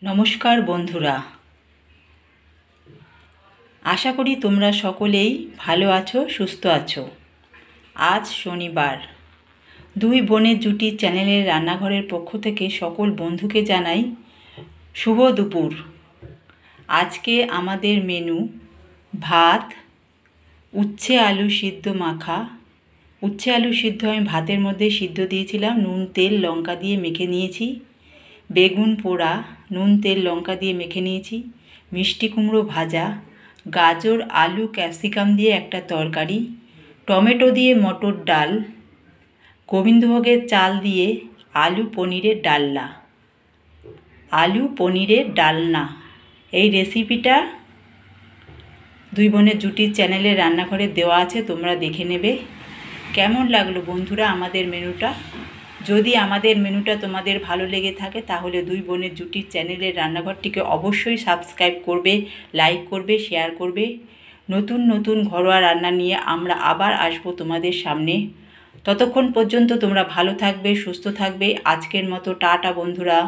নমস্কার বন্ধুরা, আশা করি তোমরা সকলেই ভালো আছো, সুস্থ আছো। আজ শনিবার, দুই বোনের জুটি চ্যানেলের রান্নাঘরের পক্ষ থেকে সকল বন্ধুকে জানাই শুভ দুপুর। আজকে আমাদের মেনু ভাত, উচ্ছে আলু সিদ্ধ মাখা। উচ্ছে আলু সিদ্ধ আমি ভাতের মধ্যে সিদ্ধ দিয়েছিলাম, নুন তেল লঙ্কা দিয়ে মেখে নিয়েছি। বেগুন পোড়া, নুন তেল লঙ্কা দিয়ে মেখে নিয়েছি। মিষ্টি কুমড়ো ভাজা, গাজর আলু ক্যাপসিকাম দিয়ে একটা তরকারি, টমেটো দিয়ে মটর ডাল, গোবিন্দভোগের চাল দিয়ে আলু পনিরের ডালনা। এই রেসিপিটা দুই বোনের জুটির চ্যানেলের রান্নাঘরে দেওয়া আছে, তোমরা দেখে নেবে। কেমন লাগলো বন্ধুরা আমাদের মেনুটা? যদি আমাদের মেনুটা তোমাদের ভালো লেগে থাকে তাহলে দুই বোনের জুটির চ্যানেলের রান্নাঘরটিকে অবশ্যই সাবস্ক্রাইব করবে, লাইক করবে, শেয়ার করবে। নতুন নতুন ঘরোয়া রান্না নিয়ে আমরা আবার আসবো তোমাদের সামনে। ততক্ষণ পর্যন্ত তোমরা ভালো থাকবে, সুস্থ থাকবে। আজকের মতো টাটা বন্ধুরা।